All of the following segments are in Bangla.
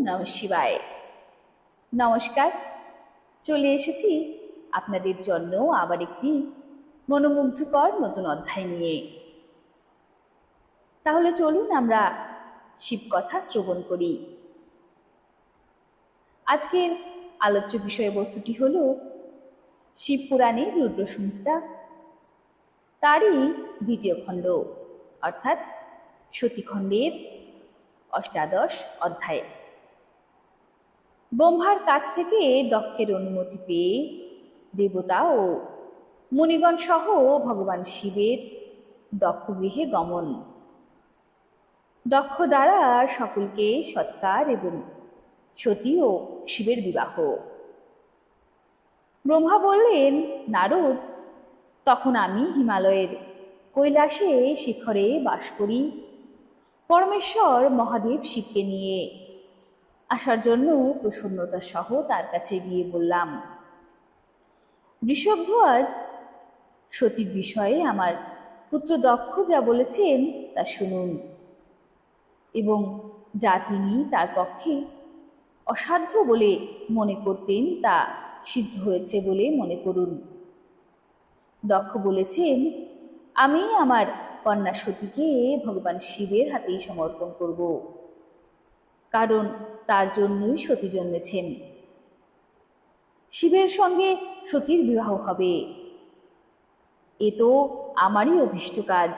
নমঃ শিবায়। নমস্কার, চলে এসেছি আপনাদের জন্য আবার একটি মনোমুগ্ধকর নতুন অধ্যায় নিয়ে। তাহলে চলুন আমরা শিবকথা শ্রবণ করি। আজকের আলোচ্য বিষয়বস্তুটি হল শিবপুরাণের রুদ্র সংহিতা, তারই দ্বিতীয় খণ্ড অর্থাৎ সতীখণ্ডের অষ্টাদশ অধ্যায়। ব্রহ্মার কাছ থেকে দক্ষের অনুমতি পেয়ে দেবতা ও মুনিগণ সহ ভগবান শিবের দক্ষ গৃহে গমন, দক্ষ দ্বারা সকলকে সৎকার এবং সতী ও শিবের বিবাহ। ব্রহ্মা বললেন, নারদ, তখন আমি হিমালয়ের কৈলাসে শিখরে বাস করি। পরমেশ্বর মহাদেব শিবকে নিয়ে আসার জন্য প্রসন্নতা সহ তার কাছে গিয়ে বললাম, ঋষভধ্বজ, সতীর বিষয়ে আমার পুত্র দক্ষ যা বলেছেন তা শুনুন, এবং যা তিনি তার পক্ষে অসাধ্য বলে মনে করতেন তা সিদ্ধ হয়েছে বলে মনে করুন। দক্ষ বলেছেন, আমি আমার কন্যা সতীকে ভগবান শিবের হাতেই সমর্পণ করব, কারণ তার জন্যই সতী জন্মেছেন। শিবের সঙ্গে সতীর বিবাহ হবে, এ তো আমারই অভীষ্ট কাজ।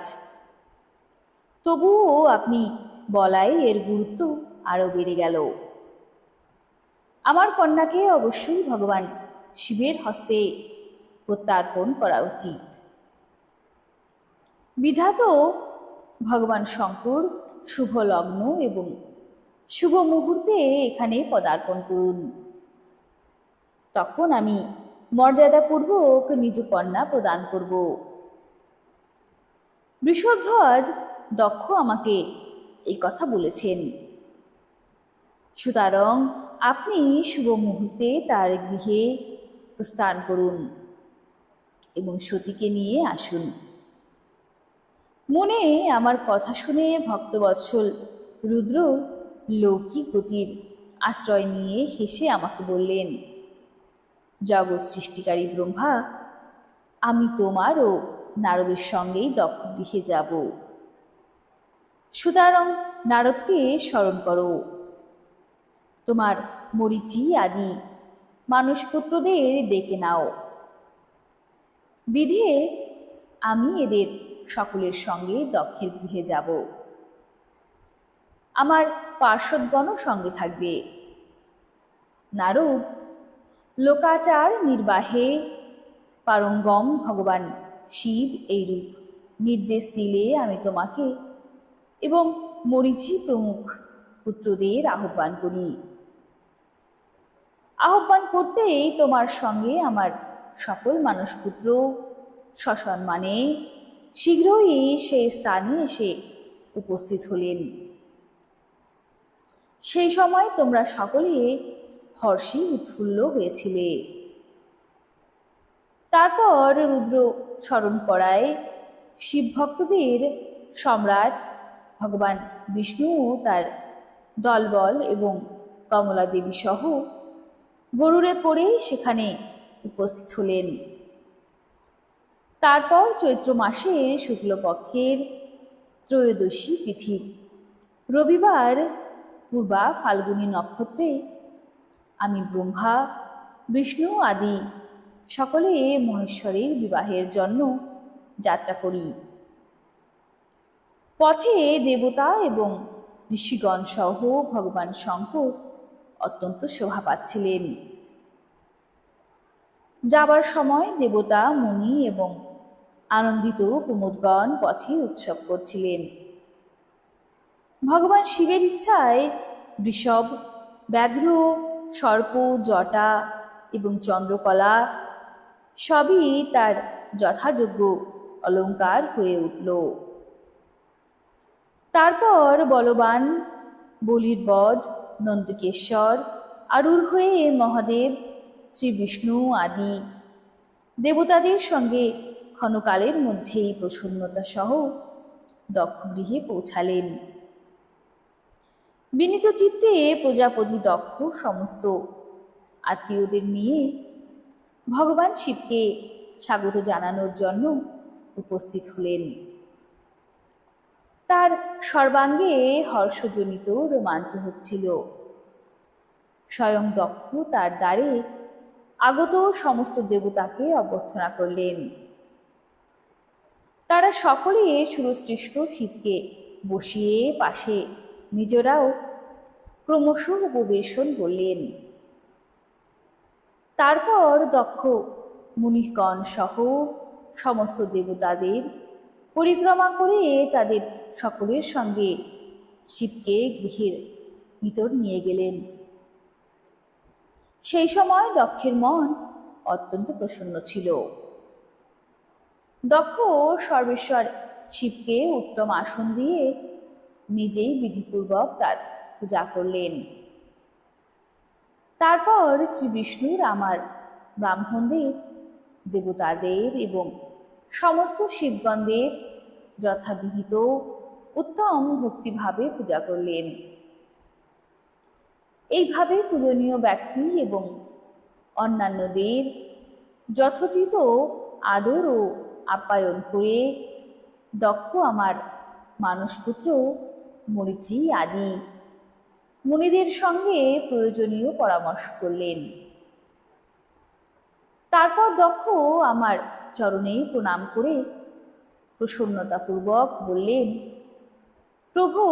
তবুও আপনি বলায় এর গুরুত্ব আরো বেড়ে গেল। আমার কন্যাকে অবশ্যই ভগবান শিবের হস্তে প্রত্যার্পণ করা উচিত। বিধাত ভগবান শঙ্কর শুভ লগ্ন এবং শুভ মুহূর্তে এখানে পদার্পণ করুন, তখন আমি মর্যাদাপূর্বক নিজ কন্যা প্রদান করব। ঋষভধ্বজ দক্ষ আমাকে এই কথা বলেছেন, সুতরাং আপনি শুভ মুহূর্তে তার গৃহে প্রস্থান করুন এবং সতীকে নিয়ে আসুন। মনে আমার কথা শুনে ভক্তবৎসল রুদ্র লৌকিক গতির আশ্রয় নিয়ে হেসে আমাকে বললেন, জগৎ সৃষ্টিকারী ব্রহ্মা, আমি তোমার ও নারদের সঙ্গেই দক্ষ গৃহে যাব। সুতরাং নারদকে স্মরণ করো, তোমার মরীচি আদি মানসপুত্রদের ডেকে নাও। বিধে আমি এদের সকলের সঙ্গে দক্ষের গৃহে যাব। আমার পার্শ্বদগণও সঙ্গে থাকবে। নারদ, লোকাচার নির্বাহে পারঙ্গম ভগবান শিব এইরূপ নির্দেশ দিলে আমি তোমাকে এবং মরীচি প্রমুখ পুত্রদের আহ্বান করি। আহ্বান করতেই তোমার সঙ্গে আমার সকল মানসপুত্র সসম্মানে শীঘ্রই সেই স্থানে এসে উপস্থিত হলেন। সেই সময় তোমরা সকলে হর্ষে উৎফুল্ল হয়েছিলে। তারপর রুদ্র স্মরণ করায় শিব ভক্তদের সম্রাট ভগবান বিষ্ণু তার দলবল এবং কমলা দেবী সহ গরুড়ে করে সেখানে উপস্থিত হলেন। তারপর চৈত্র মাসের শুক্লপক্ষের ত্রয়োদশী তিথির রবিবার পূর্বা ফাল্গুনী নক্ষত্রে আমি ব্রহ্মা বিষ্ণু আদি সকলে মহেশ্বরের বিবাহের জন্য যাত্রা করি। পথে দেবতা এবং ঋষিগণ সহ ভগবান শঙ্কর অত্যন্ত শোভা পাচ্ছিলেন। যাবার সময় দেবতা মুনি এবং আনন্দিত প্রমোদগণ পথে উৎসব করছিলেন। ভগবান শিবের ইচ্ছায় বৃষভ, ব্যাঘ্র, সর্প, জটা এবং চন্দ্রকলা সবই তার যথাযোগ্য অলঙ্কার হয়ে উঠল। তারপর বলবান, বলির বধ, নন্দিকেশ্বর আরূঢ় হয়ে মহাদেব, শ্রী বিষ্ণু আদি দেবতাদের সঙ্গে ক্ষণকালের মধ্যেই প্রসন্নতা সহ দক্ষ গৃহে পৌঁছালেন। বিনীত চিত্তে প্রজাপতি দক্ষ সমস্ত আত্মীয়দের নিয়ে ভগবান শিবকে স্বাগত জানানোর জন্য উপস্থিত হলেন। তার সর্বাঙ্গে হর্ষজনিত রোমাঞ্চ হচ্ছিল। স্বয়ং দক্ষ তার দ্বারে আগত সমস্ত দেবতাকে অভ্যর্থনা করলেন। তারা সকলে সুরসৃষ্ট শিবকে বসিয়ে পাশে নিজেরাও ক্রমশ উপবেশন করলেন। তারপর দক্ষ মুনিগণ সহ সমস্ত দেবতাদের পরিক্রমা করে তাদের সকলের সঙ্গে শিবকে গৃহের ভিতর নিয়ে গেলেন। সেই সময় দক্ষের মন অত্যন্ত প্রসন্ন ছিল। দক্ষ সর্বেশ্বর শিবকে উত্তম আসন দিয়ে নিজেই বিধিপূর্বক তার পূজা করলেন। তারপর শ্রী বিষ্ণুর আমার ব্রাহ্মণদের, দেবতাদের এবং সমস্ত শিবগণদের যথাবিহিত উত্তম ভক্তিভাবে পূজা করলেন। এইভাবে পূজনীয় ব্যক্তি এবং অন্যান্যদের যথোচিত আদর ও আপ্যায়ন করে দক্ষ আমার মানসপুত্র মরীচি আদি মুনিদের সঙ্গে প্রয়োজনীয় পরামর্শ করলেন। তারপর দক্ষ আমার চরণে প্রণাম করে প্রসন্নতাপূর্বক বললেন, প্রভু,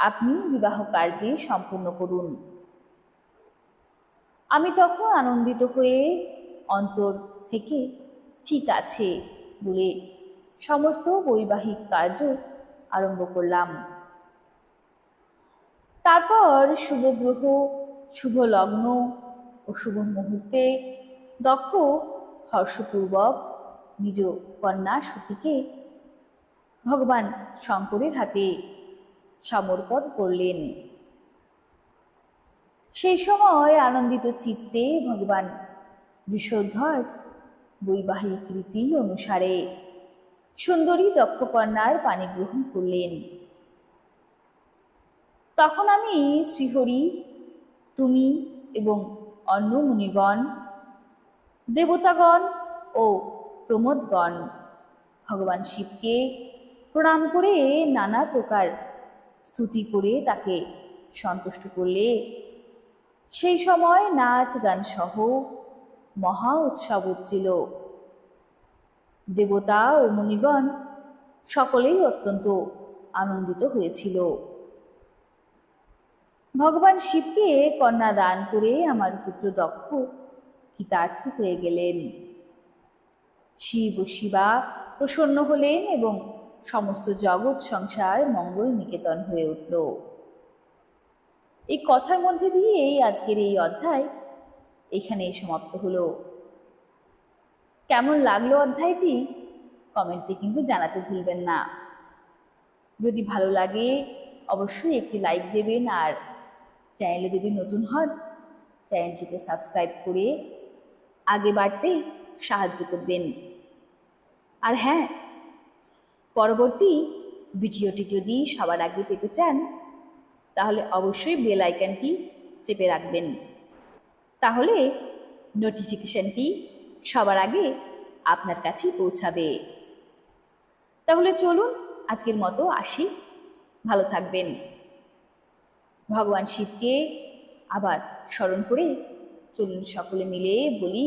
আপনি বিবাহ কার্যে সম্পূর্ণ করুন। আমি তখন আনন্দিত হয়ে অন্তর থেকে ঠিক আছে বলে সমস্ত বৈবাহিক কার্য আরম্ভ করলাম। তারপর শুভ গ্রহ, শুভ লগ্ন ও শুভ মুহূর্তে দক্ষ হর্ষপূর্বক নিজ কন্যা সতীকে ভগবান শঙ্করের হাতে সমর্পণ করলেন। সেই সময় আনন্দিত চিত্তে ভগবান বৃষধ্বজ বৈবাহিক রীতি অনুসারে সুন্দরী দক্ষ কন্যার পানি গ্রহণ করলেন। তখন আমি শ্রীহরি, তুমি এবং অন্য মুনিগণ, দেবতাগণ ও প্রমোদগণ ভগবান শিবকে প্রণাম করে নানা প্রকার স্তুতি করে তাকে সন্তুষ্ট করলে সেই সময় নাচ গান সহ মহা উৎসব হচ্ছিল। দেবতা ও মুনিগণ সকলেই অত্যন্ত আনন্দিত হয়েছিল। ভগবান শিবকে কন্যা দান করে আমার পুত্র দক্ষ কৃতার্থ হয়ে গেলেন। শিব ও শিবা প্রসন্ন হলেন এবং সমস্ত জগৎ সংসার মঙ্গল নিকেতন হয়ে উঠল। এই কথার মধ্যে দিয়েই আজকের এই অধ্যায় এখানেই সমাপ্ত হলো। কেমন লাগলো অধ্যায়টি কমেন্টে কিন্তু জানাতে ভুলবেন না। যদি ভালো লাগে অবশ্যই একটি লাইক দেবেন, আর চ্যানেলে যদি নতুন হন চ্যানেলটিকে সাবস্ক্রাইব করে আগে বাড়তে সাহায্য করবেন। আর হ্যাঁ, পরবর্তী ভিডিওটি যদি সবার আগে পেতে চান তাহলে অবশ্যই বেল আইকনটি চেপে রাখবেন, তাহলে নোটিফিকেশনটি সবার আগে আপনার কাছেই পৌঁছাবে। তাহলে চলুন আজকের মতো আসি, ভালো থাকবেন। ভগবান শিবকে আবার স্মরণ করে চলুন সকলে মিলে বলি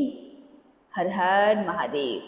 হর হর মহাদেব।